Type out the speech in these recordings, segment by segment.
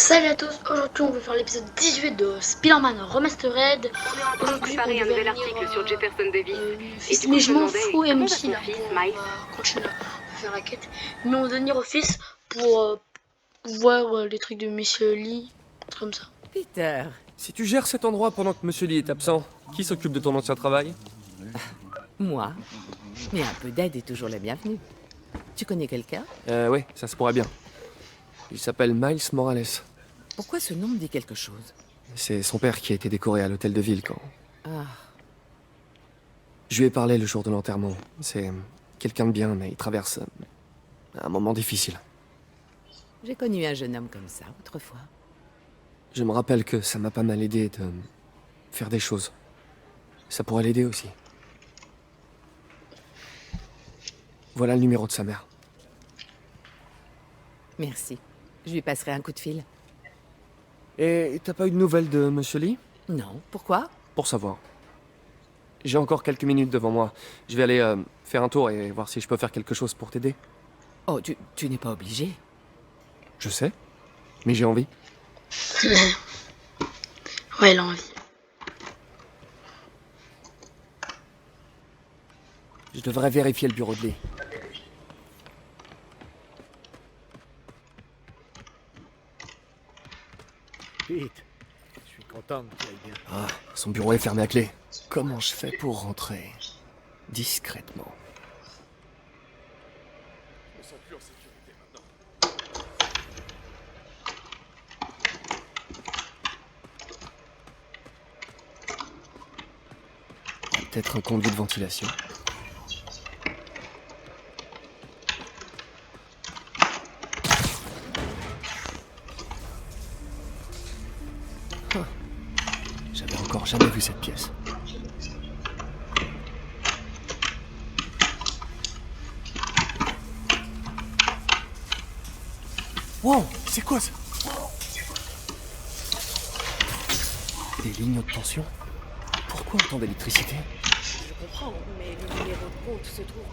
Salut à tous, aujourd'hui on va faire l'épisode 18 de Spider-Man Remastered. On est en train de Aujourd'hui on préparer un devait nouvel venir article sur Jefferson Davis. Fils, Et du mais coup, je je me m'en demandais, fous comment va MC ton là, fils, bon, on Miles? va continuer, on va faire la quête. Mais on va venir au fils pour voir les trucs de Monsieur Lee, comme ça. Peter, Si tu gères cet endroit pendant que Monsieur Lee est absent, qui s'occupe de ton ancien travail? moi. Mais un peu d'aide est toujours la bienvenue. Tu connais quelqu'un? Oui, ça se pourrait bien. Il s'appelle Miles Morales. Pourquoi ce nom me dit quelque chose? C'est son père qui a été décoré à l'hôtel de ville quand... Ah, Je lui ai parlé le jour de l'enterrement. C'est quelqu'un de bien, mais il traverse un moment difficile. j'ai connu un jeune homme comme ça autrefois. Je me rappelle que ça m'a pas mal aidé de faire des choses. Ça pourrait l'aider aussi. Voilà le numéro de sa mère. Merci. Je lui passerai un coup de fil. Et t'as pas eu de nouvelles de Monsieur Lee? Non, pourquoi? Pour savoir. J'ai encore quelques minutes devant moi. Je vais aller faire un tour et voir si je peux faire quelque chose pour t'aider. Oh, tu n'es pas obligé. Je sais, mais j'ai envie. Ouais, il a envie. Je devrais vérifier le bureau de Lee. Pete, je suis content que tu ailles bien. Ah, son bureau est fermé à clé. Comment je fais pour rentrer discrètement? Il y a peut-être un conduit de ventilation. Ah, j'avais encore jamais vu cette pièce. Wow, c'est quoi ça? Des lignes de tension? Pourquoi autant d'électricité? Je comprends, mais le numéro de compte se trouve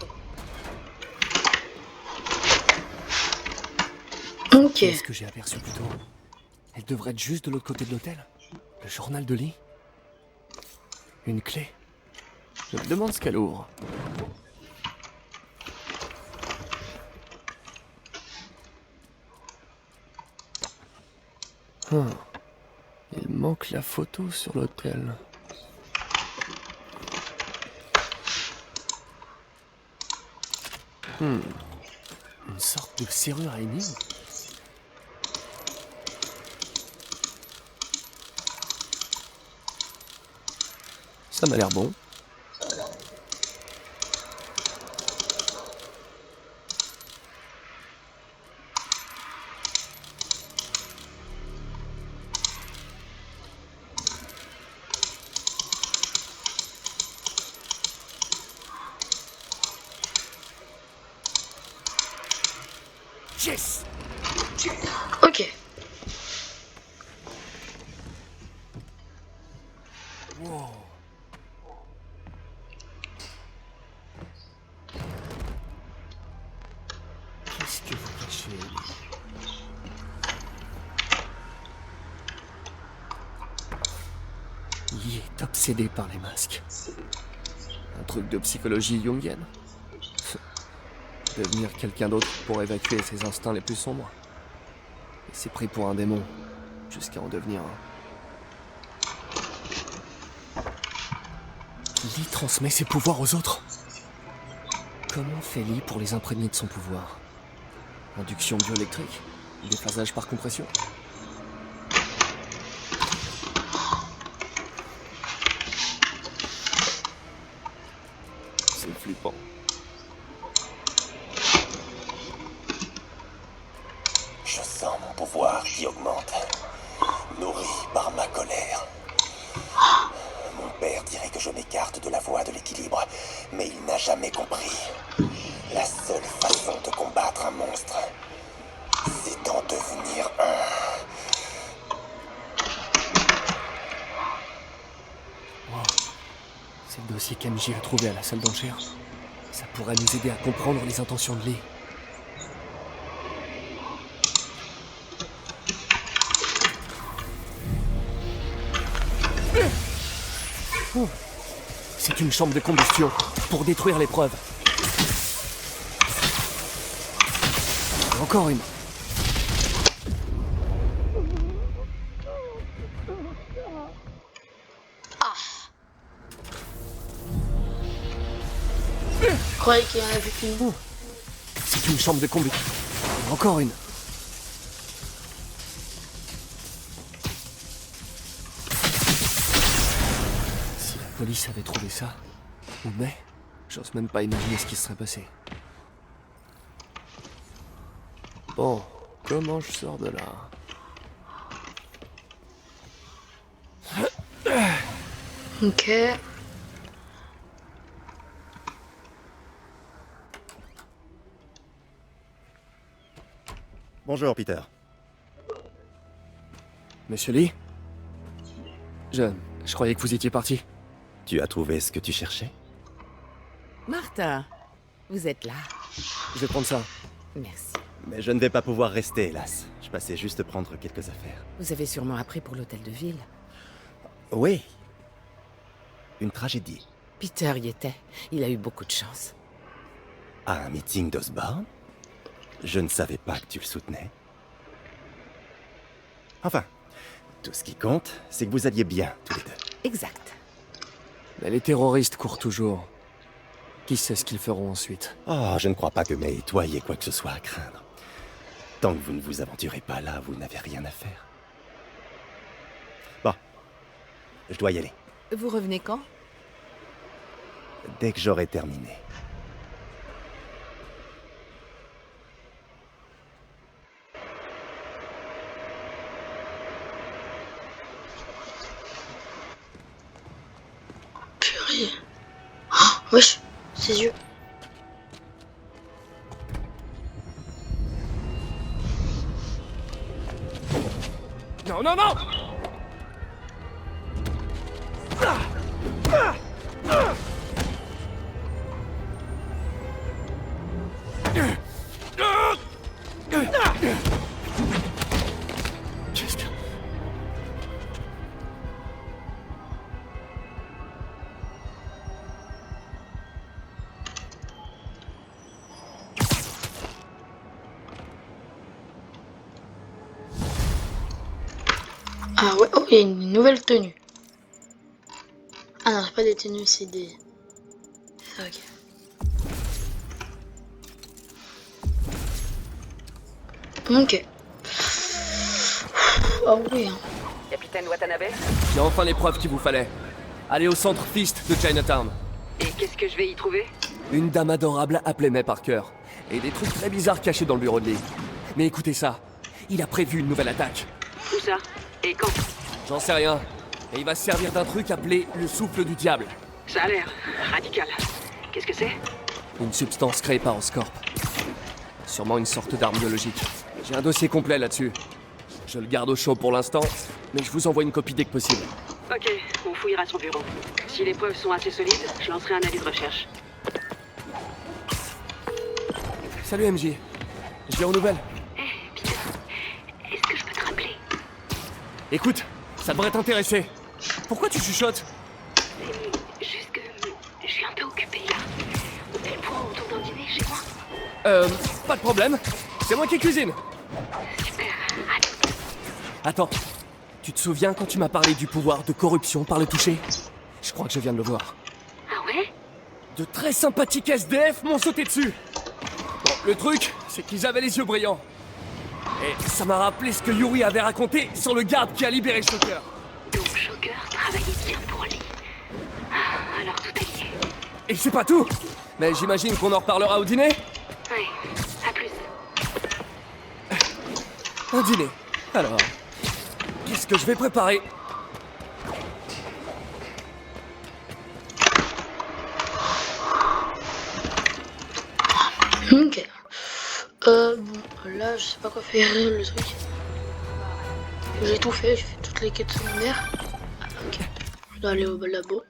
dans... Ok. Qu'est-ce que j'ai aperçu plus tôt? Elle devrait être juste de l'autre côté de l'hôtel. Le journal de Lee. Une clé. Je me demande ce qu'elle ouvre. Ah, il manque la photo sur l'hôtel. Une sorte de serrure à énigme. Ça m'a l'air bon. Yes! Ok. Wow. Qu'est-ce que vous cachez, Lee est obsédé par les masques. Un truc de psychologie jungienne. Devenir quelqu'un d'autre pour évacuer ses instincts les plus sombres. Il s'est pris pour un démon, jusqu'à en devenir un. Lee transmet ses pouvoirs aux autres. Comment fait Lee pour les imprégner de son pouvoir? Induction bioélectrique? Déphasage par compression? C'est flippant. Je sens mon pouvoir qui augmente, nourri par ma colère. Mon père dirait que je m'écarte de la voie de l'équilibre, mais il n'a jamais compris. La seule façon de combattre un monstre, c'est d'en devenir un. Wow. C'est le dossier qu'MJ a trouvé à la salle d'enchères. Ça pourrait nous aider à comprendre les intentions de Lee. C'est une chambre de combustion pour détruire les preuves. Encore une. Je croyais qu'il y en avait qu'une. C'est une chambre de combustion. Encore une. Si la police avait trouvé ça, ou mais, j'ose même pas imaginer ce qui serait passé. Bon, comment je sors de là? Ok. Bonjour, Peter. Monsieur Lee? Je croyais que vous étiez parti. Tu as trouvé ce que tu cherchais? Martha, vous êtes là. Je vais prendre ça. Merci. Mais je ne vais pas pouvoir rester, hélas. Je passais juste prendre quelques affaires. Vous avez sûrement appris pour l'hôtel de ville. Oui. Une tragédie. Peter y était. Il a eu beaucoup de chance. À un meeting d'Osborne? Je ne savais pas que tu le soutenais. Enfin, tout ce qui compte, c'est que vous alliez bien, tous les deux. Exact. Mais les terroristes courent toujours. Qui sait ce qu'ils feront ensuite? Oh, je ne crois pas que May et toi ayez quoi que ce soit à craindre. Tant que vous ne vous aventurez pas là, vous n'avez rien à faire. Bon. Je dois y aller. Vous revenez quand? Dès que j'aurai terminé. Purée. Oh, wesh, ses yeux. Non, non, non! Qu'est-ce que... Ah ouais, oh, il y a une nouvelle tenue. Ah non, c'est pas des tenues, c'est des... Ok. Ok. Ah oui. Hein. Capitaine Watanabe? J'ai enfin les preuves qu'il vous fallait. Allez au centre Fist de Chinatown. Et qu'est-ce que je vais y trouver? Une dame adorable appelée May Parker. Et des trucs très bizarres cachés dans le bureau de Lee. Mais écoutez ça. Il a prévu une nouvelle attaque. Où ça? Et quand? J'en sais rien. Et il va se servir d'un truc appelé le souffle du diable. Ça a l'air radical. Qu'est-ce que c'est? Une substance créée par Oscorp. Sûrement une sorte d'arme biologique. J'ai un dossier complet là-dessus. Je le garde au chaud pour l'instant, mais je vous envoie une copie dès que possible. Ok, on fouillera son bureau. Si les preuves sont assez solides, je lancerai un avis de recherche. Salut MJ. Je viens aux nouvelles. Peter, est-ce que je peux te rappeler? Écoute, ça devrait t'intéresser. Pourquoi tu chuchotes? Juste que je suis un peu occupée là. On fait le point autour d'un dîner chez moi. Pas de problème. C'est moi qui cuisine. Super, Attends, tu te souviens quand tu m'as parlé du pouvoir de corruption par le toucher? Je crois que je viens de le voir. ah ouais? De très sympathiques SDF m'ont sauté dessus. Bon, le truc, c'est qu'ils avaient les yeux brillants. Et ça m'a rappelé ce que Yuri avait raconté sur le garde qui a libéré Shocker. Donc Shocker travaillait bien pour lui. Ah, alors tout est lié. Et c'est pas tout. Mais j'imagine qu'on en reparlera au dîner. Ouais, à plus. Un dîner. Alors, qu'est-ce que je vais préparer? Ok. Bon, là, je sais pas quoi faire le truc. J'ai tout fait, j'ai fait toutes les quêtes secondaires. Ah, ok. Je dois aller au labo.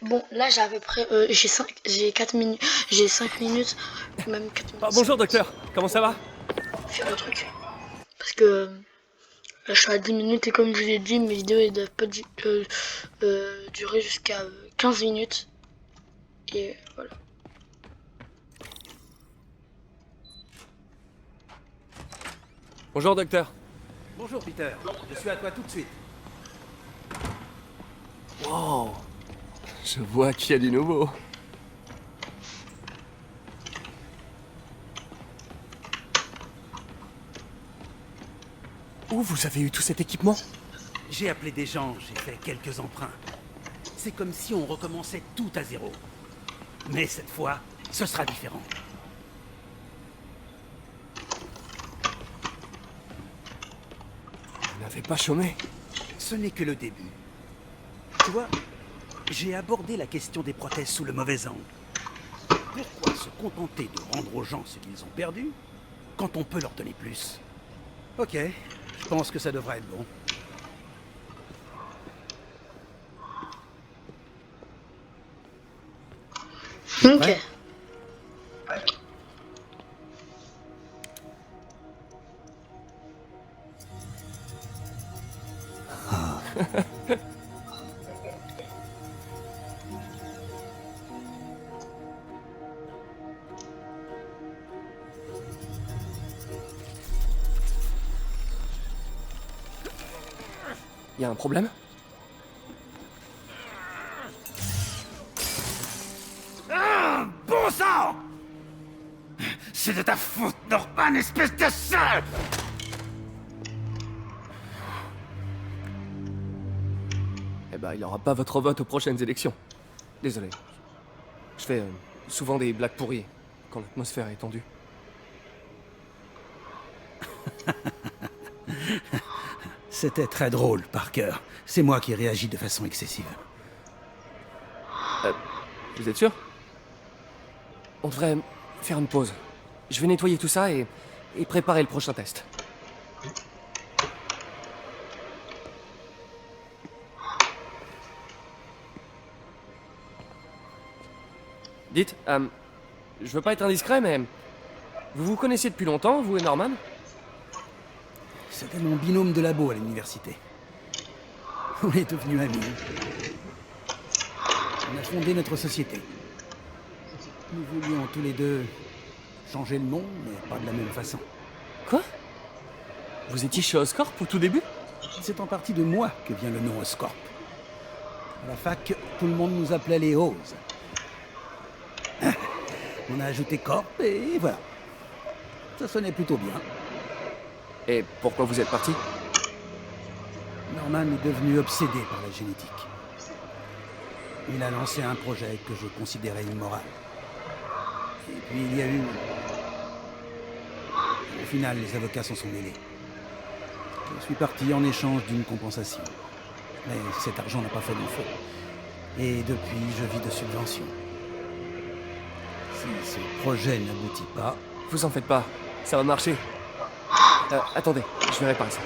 Bon, là, j'ai à peu près... j'ai 4 minutes... J'ai 5 minutes, même 4 minutes. Ah, bonjour docteur, comment ça va? Faire le truc. Parce Parce que là, je suis à 10 minutes et comme je vous ai dit, mes vidéos ne doivent pas durer jusqu'à 15 minutes. Et voilà. Bonjour, docteur. Bonjour, Peter. Je suis à toi tout de suite. Wow. Je vois qu'il y a du nouveau. Où vous avez eu tout cet équipement? J'ai appelé des gens, j'ai fait quelques emprunts. C'est comme si on recommençait tout à zéro. Mais cette fois, ce sera différent. Vous n'avez pas chômé? Ce n'est que le début. Tu vois, j'ai abordé la question des prothèses sous le mauvais angle. Pourquoi se contenter de rendre aux gens ce qu'ils ont perdu quand on peut leur donner plus? Ok, je pense que ça devrait être bon. Ok. Ouais. Y a un problème? Bon sang! C'est de ta faute, Norman, espèce de sale! Eh ben, il aura pas votre vote aux prochaines élections. Désolé. Je fais souvent des blagues pourries quand l'atmosphère est tendue. C'était très drôle, Parker. C'est moi qui réagis de façon excessive. Vous êtes sûr? On devrait faire une pause. Je vais nettoyer tout ça et préparer le prochain test. Dites, je veux pas être indiscret, mais vous vous connaissiez depuis longtemps, vous et Norman? C'était mon binôme de labo à l'université. On est devenus amis. On a fondé notre société. Nous voulions tous les deux changer le monde, mais pas de la même façon. Quoi? Vous étiez chez Oscorp au tout début? C'est en partie de moi que vient le nom Oscorp. À la fac, tout le monde nous appelait les Oz. On a ajouté Corp et voilà. Ça sonnait plutôt bien. Et pourquoi vous êtes parti? Norman est devenu obsédé par la génétique. Il a lancé un projet que je considérais immoral. Et puis il y a eu... Au final, les avocats s'en sont mêlés. Je suis parti en échange d'une compensation. Mais cet argent n'a pas fait long feu. Et depuis, je vis de subventions. Si ce projet n'aboutit pas... Vous en faites pas, ça va marcher. Attendez, je vais réparer ça.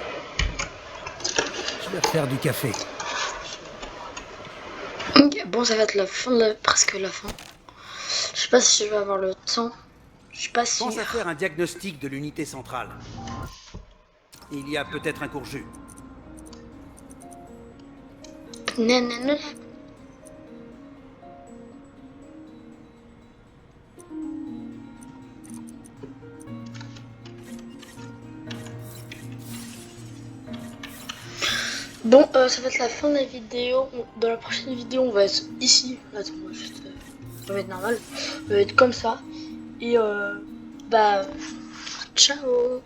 Je vais refaire du café. Ok, bon, ça va être la fin presque la fin. Je sais pas si je vais avoir le temps. Je suis pas sûr. Pense à faire un diagnostic de l'unité centrale. Il y a peut-être un court-jus. Nanana. Bon, ça va être la fin de la vidéo. Dans la prochaine vidéo, on va être ici. Attends, on va juste... on va être normal. On va être comme ça. Et bah... ciao.